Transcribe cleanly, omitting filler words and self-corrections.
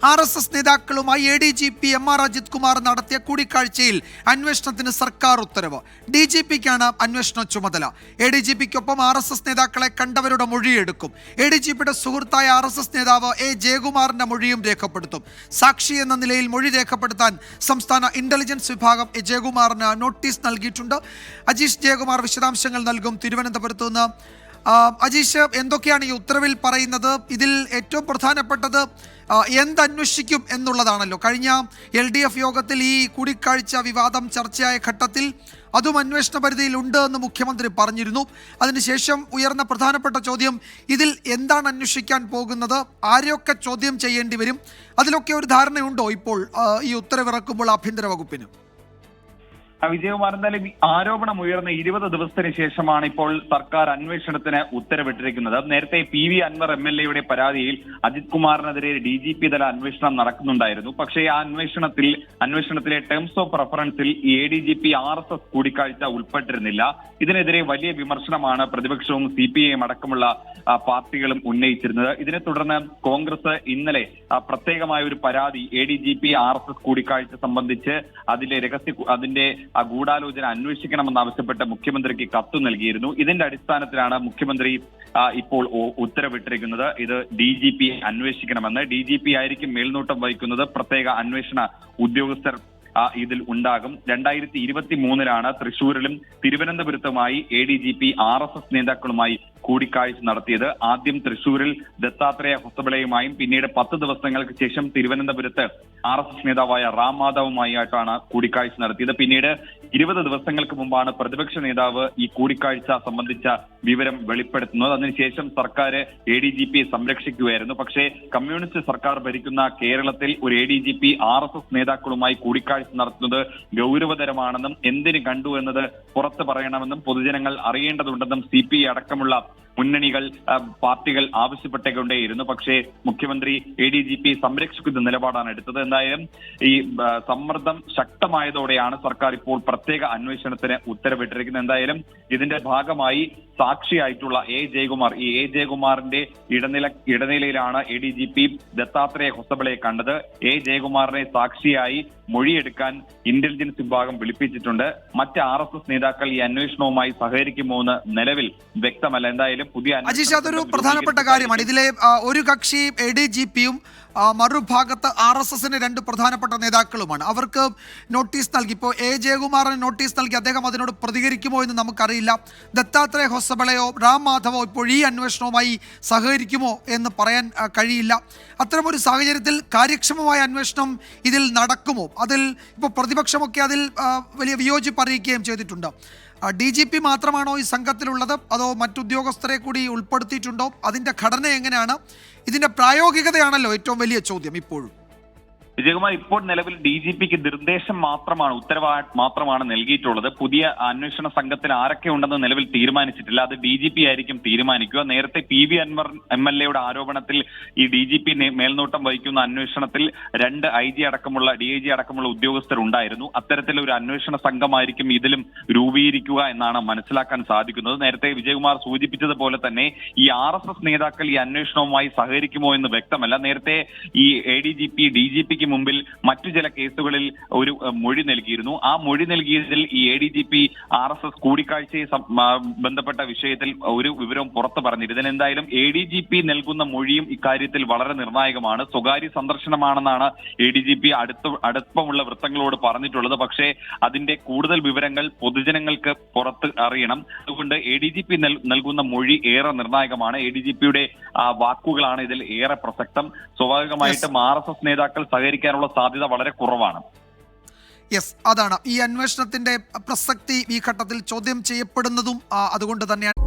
RSS നേതാക്കളുമായി ADGP MR Ajith Kumar നടത്തിയ കൂടിക്കാഴ്ചയിൽ അന്വേഷണത്തിന് സർക്കാർ ഉത്തരവ്. DGPക്കാണ് അന്വേഷണ ചുമതല. ADGPക്കൊപ്പം RSS നേതാക്കളെ കണ്ടവരുടെ മൊഴിയെടുക്കും. ADGPയുടെ സുഹൃത്തായ RSS നേതാവ് A. ജയകുമാറിന്റെ മൊഴിയും രേഖപ്പെടുത്തും. സാക്ഷി എന്ന നിലയിൽ മൊഴി രേഖപ്പെടുത്താൻ സംസ്ഥാന ഇന്റലിജൻസ് വിഭാഗം A. ജയകുമാറിന് നോട്ടീസ് നൽകിയിട്ടുണ്ട്. അജീഷ് ജയകുമാർ വിശദാംശങ്ങൾ നൽകും തിരുവനന്തപുരത്ത് നിന്ന്. അജീഷ്, എന്തൊക്കെയാണ് ഈ ഉത്തരവിൽ പറയുന്നത്? ഇതിൽ ഏറ്റവും പ്രധാനപ്പെട്ടത് എന്തന്വേഷിക്കും എന്നുള്ളതാണല്ലോ. കഴിഞ്ഞ LDF യോഗത്തിൽ ഈ കൂടിക്കാഴ്ച വിവാദം ചർച്ചയായ ഘട്ടത്തിൽ അതും അന്വേഷണ പരിധിയിൽ ഉണ്ട് എന്ന് മുഖ്യമന്ത്രി പറഞ്ഞിരുന്നു. അതിനുശേഷം ഉയർന്ന പ്രധാനപ്പെട്ട ചോദ്യം, ഇതിൽ എന്താണ് അന്വേഷിക്കാൻ പോകുന്നത്, ആരെയൊക്കെ ചോദ്യം ചെയ്യേണ്ടി വരും, അതിലൊക്കെ ഒരു ധാരണയുണ്ടോ ഇപ്പോൾ ഈ ഉത്തരവിറക്കുമ്പോൾ ആഭ്യന്തര വകുപ്പിന്? വിജയകുമാർ, എന്തായാലും ആരോപണം ഉയർന്ന 20 ദിവസത്തിന് ശേഷമാണ് ഇപ്പോൾ സർക്കാർ അന്വേഷണത്തിന് ഉത്തരവിട്ടിരിക്കുന്നത്. നേരത്തെ PV അൻവർ MLA പരാതിയിൽ അജിത് കുമാറിനെതിരെ DGP തല അന്വേഷണം നടക്കുന്നുണ്ടായിരുന്നു. പക്ഷേ ആ അന്വേഷണത്തിലെ ടേംസ് ഓഫ് റെഫറൻസിൽ ADGP RSS കൂടിക്കാഴ്ച ഉൾപ്പെട്ടിരുന്നില്ല. ഇതിനെതിരെ വലിയ വിമർശനമാണ് പ്രതിപക്ഷവും CPIM അടക്കമുള്ള പാർട്ടികളും ഉന്നയിച്ചിരുന്നത്. ഇതിനെ തുടർന്ന് കോൺഗ്രസ് ഇന്നലെ പ്രത്യേകമായ ഒരു പരാതി ADGP RSS കൂടിക്കാഴ്ച സംബന്ധിച്ച് അതിന്റെ ഗൂഢാലോചന അന്വേഷിക്കണമെന്നാവശ്യപ്പെട്ട് മുഖ്യമന്ത്രിക്ക് കത്ത് നൽകിയിരുന്നു. ഇതിന്റെ അടിസ്ഥാനത്തിലാണ് മുഖ്യമന്ത്രി ഇപ്പോൾ ഉത്തരവിട്ടിരിക്കുന്നത്. ഇത് DGP അന്വേഷിക്കണമെന്ന്. DGP ആയിരിക്കും മേൽനോട്ടം വഹിക്കുന്നത്. പ്രത്യേക അന്വേഷണ ഉദ്യോഗസ്ഥർ ഇതിൽ ഉണ്ടാകും. 2023 തൃശൂരിലും തിരുവനന്തപുരത്തുമായി ADGP RSS നേതാക്കളുമായി കൂടിക്കാഴ്ച നടത്തിയത്. ആദ്യം തൃശൂരിൽ ദത്താത്രേയ ഹൊസബളയുമായും പിന്നീട് 10 ദിവസങ്ങൾക്ക് ശേഷം തിരുവനന്തപുരത്ത് RSS നേതാവായ റാം മാധവുമായിട്ടാണ് കൂടിക്കാഴ്ച നടത്തിയത്. പിന്നീട് 20 ദിവസങ്ങൾക്ക് മുമ്പാണ് പ്രതിപക്ഷ നേതാവ് ഈ കൂടിക്കാഴ്ച സംബന്ധിച്ച വിവരം വെളിപ്പെടുത്തുന്നത്. അതിനുശേഷം സർക്കാർ ADGPയെ സംരക്ഷിക്കുകയായിരുന്നു. പക്ഷേ കമ്മ്യൂണിസ്റ്റ് സർക്കാർ ഭരിക്കുന്ന കേരളത്തിൽ ഒരു ADGP RSS നേതാക്കളുമായി കൂടിക്കാഴ്ച നടത്തുന്നത് ഗൗരവതരമാണെന്നും എന്തിന് കണ്ടു എന്നത് പുറത്തു പറയണമെന്നും പൊതുജനങ്ങൾ അറിയേണ്ടതുണ്ടെന്നും CPI അടക്കമുള്ള മുന്നണികൾ പാർട്ടികൾ ആവശ്യപ്പെട്ടുകൊണ്ടേയിരുന്നു. പക്ഷേ മുഖ്യമന്ത്രി ADGPയെ സംരക്ഷിക്കുന്ന നിലപാടാണ് എടുത്തത്. എന്തായാലും ഈ സമ്മർദ്ദം ശക്തമായതോടെയാണ് സർക്കാർ ഇപ്പോൾ പ്രത്യേക അന്വേഷണത്തിന് ഉത്തരവിട്ടിരിക്കുന്നത്. എന്തായാലും ഇതിന്റെ ഭാഗമായി സാക്ഷിയായിട്ടുള്ള A. ജയകുമാർ, ഈ A. ജയകുമാറിന്റെ ഇടനിലയിലാണ് ADGP ദത്താത്രേയ ഹൊസബളയെ കണ്ടത്. A. ജയകുമാറിനെ സാക്ഷിയായി മൊഴിയെടുക്കാൻ ഇന്റലിജൻസ് വിഭാഗം വിളിപ്പിച്ചിട്ടുണ്ട്. മറ്റ് RSS നേതാക്കൾ ഈ അന്വേഷണവുമായി സഹകരിക്കുമോ എന്ന് നിലവിൽ വ്യക്തമല്ല. എന്തായാലും അജീഷ്, അതൊരു പ്രധാനപ്പെട്ട കാര്യമാണ്. ഇതിലെ ഒരു കക്ഷി ADGPയും മറുഭാഗത്ത് RSSന്റെ 2 പ്രധാനപ്പെട്ട നേതാക്കളുമാണ്. അവർക്ക് നോട്ടീസ് നൽകി. ഇപ്പോൾ A. ജയകുമാറിന് നോട്ടീസ് നൽകി. അദ്ദേഹം അതിനോട് പ്രതികരിക്കുമോ എന്ന് നമുക്കറിയില്ല. ദത്താത്രേയ ഹൊസബളയോ റാം മാധവോ ഇപ്പോൾ ഈ അന്വേഷണവുമായി സഹകരിക്കുമോ എന്ന് പറയാൻ കഴിയില്ല. അത്തരമൊരു സാഹചര്യത്തിൽ കാര്യക്ഷമമായ അന്വേഷണം ഇതിൽ നടക്കുമോ? അതിൽ ഇപ്പോൾ പ്രതിപക്ഷമൊക്കെ അതിൽ വലിയ വിയോജിപ്പ് അറിയിക്കുകയും ചെയ്തിട്ടുണ്ട്. DGP മാത്രമാണോ ഈ സംഘത്തിലുള്ളത്, അതോ മറ്റുദ്യോഗസ്ഥരെ കൂടി ഉൾപ്പെടുത്തിയിട്ടുണ്ടോ? അതിൻ്റെ ഘടന എങ്ങനെയാണ്? ഇതിൻ്റെ പ്രായോഗികതയാണല്ലോ ഏറ്റവും വലിയ ചോദ്യം ഇപ്പോഴും. വിജയകുമാർ, ഇപ്പോൾ നിലവിൽ DGPക്ക് നിർദ്ദേശം മാത്രമാണ് നൽകിയിട്ടുള്ളത്. പുതിയ അന്വേഷണ സംഘത്തിൽ ആരൊക്കെ ഉണ്ടെന്ന് നിലവിൽ തീരുമാനിച്ചിട്ടില്ല. അത് DGP ആയിരിക്കും തീരുമാനിക്കുക. നേരത്തെ PV അൻവർ MLA ആരോപണത്തിൽ ഈ DGP മേൽനോട്ടം വഹിക്കുന്ന അന്വേഷണത്തിൽ 2 IG അടക്കമുള്ള DIG അടക്കമുള്ള ഉദ്യോഗസ്ഥർ ഉണ്ടായിരുന്നു. അത്തരത്തിലൊരു അന്വേഷണ സംഘമായിരിക്കും ഇതിലും രൂപീകരിക്കുക എന്നാണ് മനസ്സിലാക്കാൻ സാധിക്കുന്നത്. നേരത്തെ വിജയകുമാർ സൂചിപ്പിച്ചതുപോലെ തന്നെ ഈ RSS നേതാക്കൾ ഈ അന്വേഷണവുമായി സഹകരിക്കുമോ എന്ന് വ്യക്തമല്ല. നേരത്തെ ഈ ADGP DGPക്ക് മുമ്പിൽ മറ്റു ചില കേസുകളിൽ ഒരു മൊഴി നൽകിയിരുന്നു. ആ മൊഴി നൽകിയതിൽ ഈ ADGP RSS കൂടിക്കാഴ്ചയെ ബന്ധപ്പെട്ട വിഷയത്തിൽ ഒരു വിവരവും പുറത്തു പറഞ്ഞിരുന്നു. ഇതിനെന്തായാലും ADGP നൽകുന്ന മൊഴിയും ഇക്കാര്യത്തിൽ വളരെ നിർണായകമാണ്. സ്വകാര്യ സന്ദർശനമാണെന്നാണ് ADGP അടുപ്പമുള്ള വൃത്തങ്ങളോട് പറഞ്ഞിട്ടുള്ളത്. പക്ഷേ അതിന്റെ കൂടുതൽ വിവരങ്ങൾ പൊതുജനങ്ങൾക്ക് പുറത്ത് അറിയണം. അതുകൊണ്ട് ADGP നൽകുന്ന മൊഴി ഏറെ നിർണായകമാണ്. ADGPയുടെ വാക്കുകളാണ് ഇതിൽ ഏറെ പ്രസക്തം. സ്വാഭാവികമായിട്ടും RSS നേതാക്കൾ സഹകരിക്കാനുള്ള സാധ്യത വളരെ കുറവാണ്. അതാണ് ഈ അന്വേഷണത്തിന്റെ പ്രസക്തി ഈ ഘട്ടത്തിൽ ചോദ്യം ചെയ്യപ്പെടുന്നതും അതുകൊണ്ട് തന്നെയാണ്.